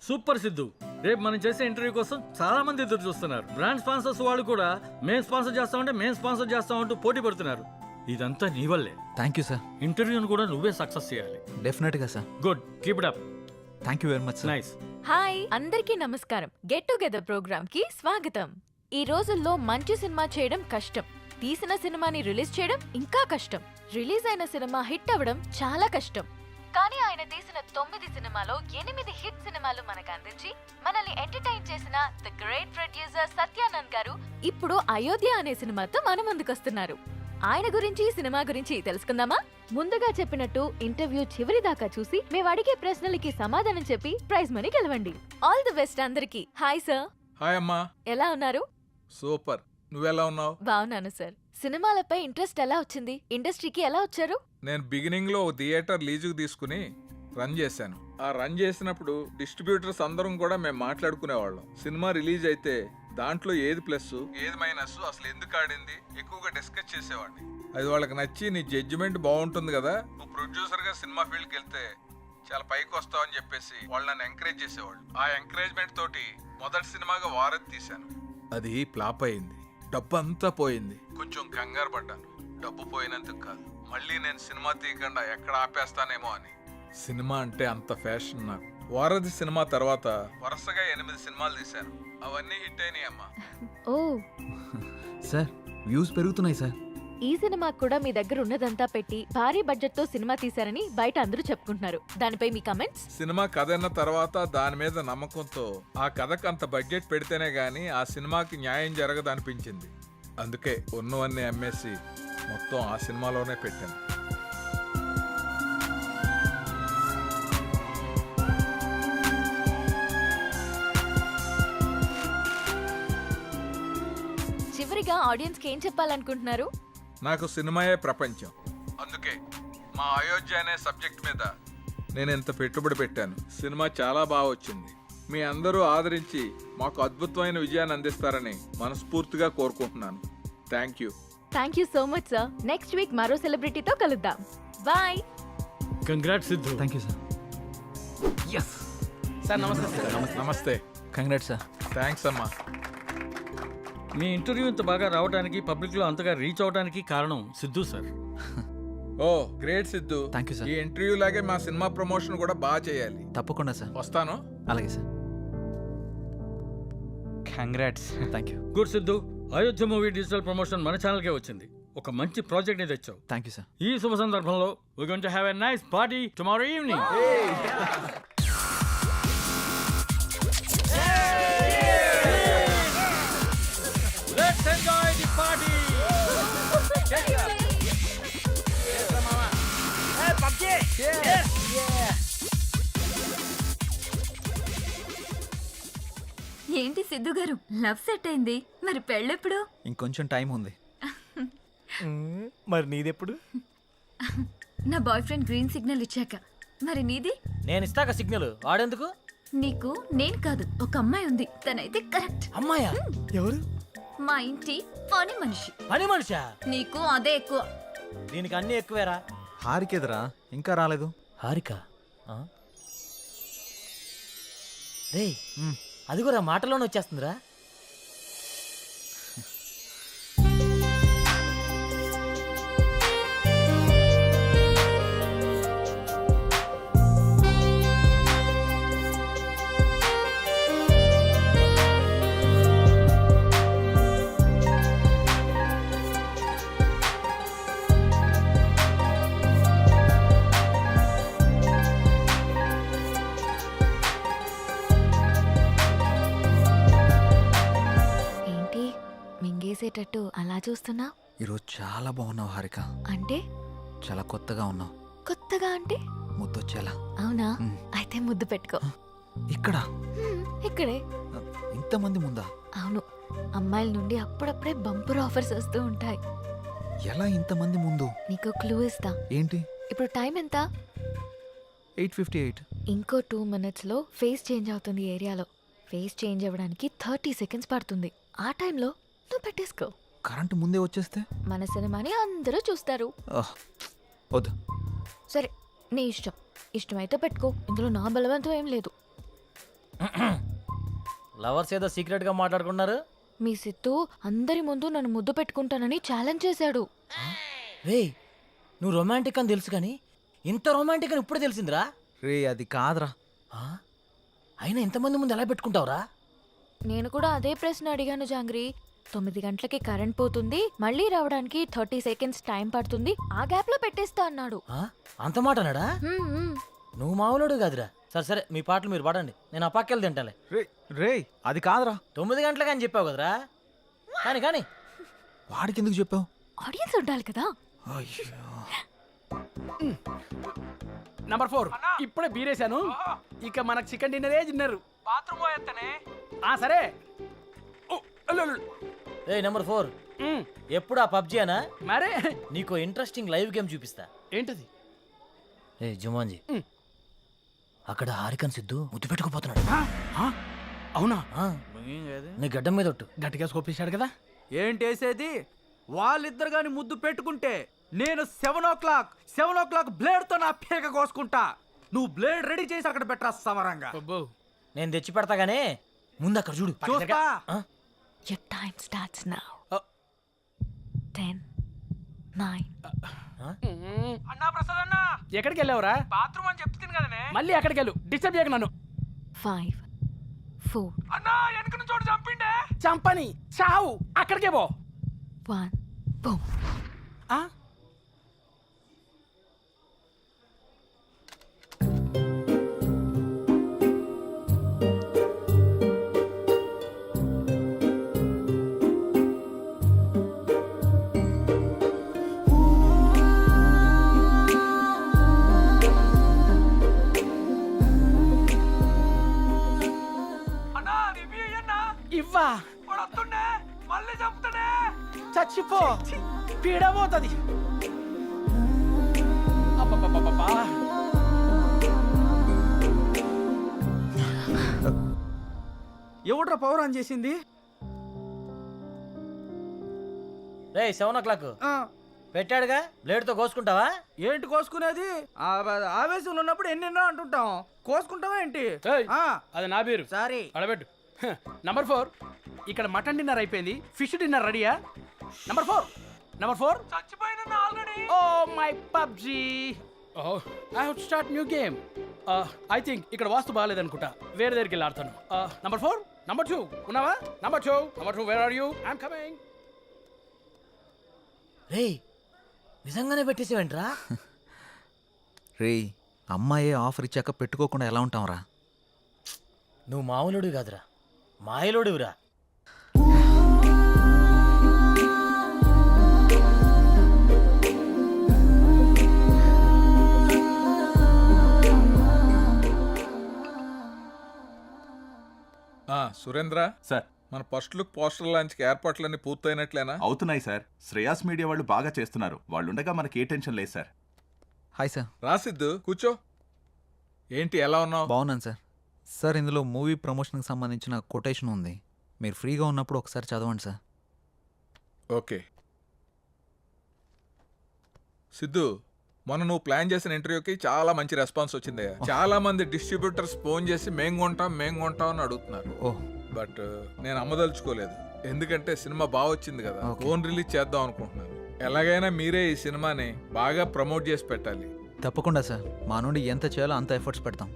Super Siddhu. రేపు మనం చేసే ఇంటర్వ్యూ కోసం చాలా మంది ఎదురు చూస్తున్నారు. బ్రాండ్ స్పాన్సర్స్ వాళ్ళు కూడా మేం స్పాన్సర్ చేస్తామంటే మేం స్పాన్సర్ చేస్తామంటూ పోటీ పడుతున్నారు. ఇదంతా నీ వల్లే. Thank you sir. ఇంటర్వ్యూను కూడా నువ్వే సక్సెస్ చేయాలి. డెఫినెట్గా sir. Good, keep it up. Thank you very much sir. Nice. Hi అందరికీ నమస్కారం. గెట్ టుగెదర్ ప్రోగ్రామ్ కి స్వాగతం. ఈ రోజుల్లో మంచి సినిమా చేయడం కష్టం, తీసిన సినిమాని రిలీజ్ చేయడం ఇంకా కష్టం, రిలీజ్ అయిన సినిమా హిట్ అవ్వడం చాలా కష్టం. కానీ ఆయన తీసిన 9 సినిమాలో 8 హిట్ సినిమాలు మనకు అందించి మనల్ని ఎంటర్టైన్ చేసిన ది గ్రేట్ ప్రొడ్యూసర్ సత్యానంద్ గారు ఇప్పుడు అయోధ్య అనే సినిమాతో మన ముందుకొస్తున్నారు. ఆయన గురించి సినిమా గురించి తెలుసుకుందామా? ముందుగా చెప్పినట్టు ఇంటర్వ్యూ చివరి దాకా చూసి మేము అడిగే ప్రశ్నలకి సమాధానం చెప్పి ప్రైజ్ మనీ గెలవండి. ఆల్ ది బెస్ట్ అందరికి. Hi sir. హాయ్ అమ్మా. ఎలా ఉన్నారు? సూపర్. నువ్వెలా ఉన్నావు? బాగున్నాను సార్. సినిమాలపై ఇంట్రెస్ట్ ఎలా వచ్చింది? ఇండస్ట్రీకి ఎలా వచ్చారు? నేను బిగినింగ్ లో థియేటర్ లీజుకు తీసుకుని రన్ చేశాను. ఆ రన్ చేసినప్పుడు డిస్ట్రిబ్యూటర్స్ అందరం కూడా మేము మాట్లాడుకునేవాళ్ళం. సినిమా రిలీజ్ అయితే దాంట్లో ఏది ప్లస్ ఏది మైనస్, అసలు ఎందుకు ఆడింది ఎక్కువగా డిస్కస్ చేసేవాడిని. అది వాళ్ళకి నచ్చి నీ జడ్జిమెంట్ బాగుంటుంది కదా, నువ్వు ప్రొడ్యూసర్ గా సినిమా ఫీల్డ్కి వెళ్తే చాలా పైకి వస్తావు అని చెప్పేసి వాళ్ళు నన్ను ఎంకరేజ్ చేసేవాళ్ళు. ఆ ఎంకరేజ్మెంట్ తోటి మొదటి సినిమాగా వారధి తీశాను. అది ఫ్లాప్ అయింది, డబ్బు అంతా పోయింది. కొంచెం కంగారు పడ్డాను. డబ్బు పోయినందుకు కాదు, మళ్ళీ నేను సినిమా తీయకుండా ఎక్కడ ఆపేస్తానేమో అని. సినిమా అంటే అంత ఫ్యాషన్ నాకు. వారధి సినిమా తర్వాత వరుసగా 8 సినిమాలు తీశాను. అవన్నీ హిట్ అయినాయి అమ్మా. ఓ, సార్ వ్యూస్ పెరుగుతున్నాయి సార్. ఈ సినిమా కూడా మీ దగ్గర ఉన్నదంతా పెట్టి భారీ బడ్జెట్ తో సినిమా తీశారని బయట అందరూ చెప్పుకుంటున్నారు. దానిపై మీ కమెంట్స్? సినిమా కథ అన్న తర్వాత దాని మీద నమ్మకంతో ఆ కథకు అంత బడ్జెట్ పెడితేనే గానీ ఆ సినిమాకి న్యాయం జరగదు అనిపించింది. అందుకే ఉన్నవన్నీ అమ్మేసి మొత్తం ఆ సినిమాలోనే పెట్టాను. చివరిగా ఆడియన్స్ కి ఏం చెప్పాలనుకుంటున్నారు? నాకు సినిమాయే ప్రపంచం. అందుకే మా అయోధ్య అనే సబ్జెక్ట్ మీద నేను ఇంత పెట్టుబడి పెట్టాను. సినిమా చాలా బాగా వచ్చింది. మీ అందరూ ఆదరించి మాకు అద్భుతమైన విజయాన్ని అందిస్తారని మనస్ఫూర్తిగా కోరుకుంటున్నాను. Thank you. Thank you so much sir. Next week మరో సెలబ్రిటీతో కలుద్దాం. Bye. Congrats Siddhu. Thank you sir. Yes sir నమస్తే. నమస్తే. Congrats sir. థ్యాంక్స్ అమ్మా. మీ ఇంటర్వ్యూ ఇంత బాగా రావడానికి, పబ్లిక్ లో అంతగా రీచ్ అవడానికి కారణం Siddhu sir. Oh great Siddhu. Thank you sir. ఈ ఇంటర్వ్యూ లాగే మా సినిమా ప్రమోషన్ కూడా బాగా చేయాలి. తప్పకుండా సార్. వస్తాను. అలాగే sir. Congrats. Thank you. Good Siddhu. Ayodhya movie digital promotion మన ఛానల్కే వచ్చింది. ఒక మంచి ప్రాజెక్ట్ ని తెచ్చావు. Thank you sir. ఈ శుభ సందర్భంలో we're going to have a nice party tomorrow evening. Let's enjoy the party. ఏంటి సిద్ధు గారు, లవ్ సెట్ అయింది, మరి పెళ్ళెప్పుడు? ఇంకొంచెం టైం ఉంది. మరి నీదెప్పుడు? నా బాయ్ ఫ్రెండ్ గ్రీన్ సిగ్నల్ ఇచ్చాక. మరి నీది? నేను ఇస్తాక సిగ్నల్ వాడేందుకు? నీకు నేను కాదు, ఒక అమ్మాయి ఉంది, తనైతే కరెక్ట్. అమ్మాయా? ఎవరు? మా ఇంటి పని మనిషి. పని మనిషా? నీకు అదే ఎక్కువ. దీనికి అన్ని ఎక్కువేరా. హారికేదరా ఇంకా రాలేదు. హారిక రే, అది కూడా మాటలోనే వచ్చేస్తుందిరా. మింగేసేటట్టు అలా చూస్తున్నా? ఈరోజు చాలా బాగున్నావు హారిక. అంటే? చాలా కొత్తగా ఉన్నావు. కొత్తగా అంటే? ముద్దొచ్చేలా. అవునా? అయితే ముద్దు పెట్టుకో. ఇక్కడ ఇక్కడే. ఇంతమంది ముందా? అవును, అమ్మాయిల నుండి అప్పుడప్పుడే బంపర్ ఆఫర్స్ వస్తూ ఉంటాయి. ఎలా ఇంతమంది ముందు? నీకు క్లూ ఇస్తా. ఏంటి? ఇప్పుడు టైం ఎంత? 8:58. ఇంకో 2 minutes లో ఫేస్ చేంజ్ అవుతుంది ఏరియాలో. ఫేస్ చేంజ్ అవ్వడానికి 30 seconds పడుతుంది. ఆ టైంలో నువ్వు పెట్టేసుకో. కరెంట్ ముందే వచ్చేస్తే? మన సినిమాని అందరూ చూస్తారు. వద్దు. సరే నీ ఇష్టం. ఇష్టమైతే పెట్టుకో, ఇందులో నా బలవంతం ఏం లేదు. లవర్స్ ఏదో సీక్రెట్ గా మాట్లాడుకున్నారు. మీ సిత్తు అందరి ముందు నన్ను ముద్దు పెట్టుకుంటానని ఛాలెంజ్ చేశాడు. రే నువ్వు రొమాంటిక్ అని తెలుసు కానీ ఇంత రొమాంటిక్ అని ఇప్పుడు తెలిసిందిరా. రే అది కాదురా. ఆ? అయినా ఇంతమంది ముందు ఎలా పెట్టుకుంటావురా? నేను కూడా అదే ప్రశ్న అడిగాను జాంగ్రీ. 9 గంటలకి కరెంట్ పోతుంది, మళ్ళీ రావడానికి 30 సెకండ్స్ టైం పడుతుంది, ఆ గ్యాప్ లో పెట్టేస్తా అన్నాడు. ఆ? అంత మాట అన్నాడా? నువ్వు మామూలుడు కాదురా. సరే సరే మీ పాటలు మీరు పాడండి, నేను ఆ పక్కెళ్ళి తింటాలే. రే రే అది కాదురా. 9 గంటలకు అని చెప్పావు కదరా. కానీ కానీ వాడికి ఎందుకు చెప్పావు? ఆడియన్స్ ఉండాలి కదా. నంబర్ 4 ఇప్పుడే బీరేశాను. ఇక మనకు చికెన్ డిన్నరే తిన్నారు. బాత్రూమ్ పోయేస్తానే. సరే. ఏ నెంబర్ 4 ఎప్పుడు ఆ పబ్జీ అనా? మరే నీకు ఇంట్రెస్టింగ్ లైవ్ గేమ్ చూపిస్తా. ఏంటది? ఏ జుమాన్జీ, అక్కడ హారికన్ సిద్ధు ముద్దు పెట్టుకుపోతున్నాడు. అవునా? ఆ, నీ గడ్డం మీద ఒట్టు. గట్టిగా స్కోపేశాడు కదా. ఏంటేసేది? వాళ్ళిద్దరు గాని ముద్దు పెట్టుకుంటే నేను 7 o'clock బ్లేడ్ తో నా పీక కోసుకుంటా. నువ్వు బ్లేడ్ రెడీ చేసి అక్కడ పెట్టరా సమరంగా. అబ్బో. నేను తెచ్చి పెడతా గానీ ముందు అక్కడ చూడు. చూస్తా. ఆ? Your time starts now. 10, 9. అన్నా ప్రసాద్ అన్న ఎక్కడికి వెళ్ళావురా? బాత్రూమ్ అని చెప్తుంది కదనే. మళ్ళీ ఎక్కడికి వెళ్ళు, డిస్టర్బ్ చేయక నన్ను. 5, 4, అన్నా వెనక నుంచి చోటు చంపిండే. చంపని చావు, అక్కడికే పో. 1, boom. ఆ? ఇవ్వా వస్తుండే మళ్ళీ చంపుతాడే. చచ్చిపో, పీడబోతుంది. అబ్బబ్బబ్బబ్బా. ఎవడ్రా పవర్ ఆన్ చేసింది? రే 7 o'clock పెట్టాడుగా, బ్లేడ్ తో కోసుకుంటావా? ఏంటి కోసుకునేది? ఆవేశంలో ఉన్నప్పుడు ఎన్నెన్నో అంటుంటాం. కోసుకుంటావా ఏంటి? ఏయ్, అది నా పేరు. సారీ. అడబెట్టు. నంబర్ 4 ఇక్కడ మటన్ డిన్నర్ అయిపోయింది, ఫిష్ డిన్నర్ రెడీయా? నంబర్ 4 చచ్చిపోయిన already. Oh my PUBG. Oh I have to start new game. I think ఇక్కడ వాస్తు బాగాలేదనుకుంటా, వేరే దగ్గరికి వెళ్ళి ఆడతాను. నంబర్ 4 నంబర్ 2 ఉన్నావా? Number 2 where are you? I'm coming. రే నిజంగానే పెట్టేసేవేంట్రా? రే అమ్మాయే ఆఫర్ ఇచ్చాక పెట్టుకోకుండా ఎలా ఉంటాంరా? నువ్వు మామూలుడు కాదురా, మాయలోడురా. సురేంద్ర సార్, మన ఫస్ట్ లుక్ పోస్టర్ లాంచ్కి ఏర్పాట్లన్నీ పూర్తయినట్లేనా? అవుతున్నాయి సార్. శ్రేయాస్ మీడియా వాళ్ళు బాగా చేస్తున్నారు. వాళ్ళుండగా మనకి ఏ టెన్షన్ లేదు సార్. Hi sir. రాసిద్దు కూర్చో. ఏంటి ఎలా ఉన్నావు? బాగున్నాను సార్. సార్ ఇందులో మూవీ ప్రమోషన్కి సంబంధించిన కొటేషన్ ఉంది, మీరు ఫ్రీగా ఉన్నప్పుడు ఒకసారి చదవండి సార్. ఓకే. సిద్ధు, మొన్న నువ్వు ప్లాన్ చేసిన ఇంటర్వ్యూకి చాలా మంచి రెస్పాన్స్ వచ్చిందయ్యా. చాలా మంది డిస్ట్రిబ్యూటర్స్ ఫోన్ చేసి మేం కొంటాం అని అడుగుతున్నారు. ఓహ్, బట్ నేను అమ్మదలుచుకోలేదు, ఎందుకంటే సినిమా బాగా వచ్చింది కదా, Okay. ఫోన్ రిలీజ్ చేద్దాం అనుకుంటున్నాను. ఎలాగైనా మీరే ఈ సినిమాని బాగా ప్రమోట్ చేసి పెట్టాలి. తప్పకుండా సార్, మా నుండి ఎంత చేయాలో అంత ఎఫర్ట్స్ పెడతాం.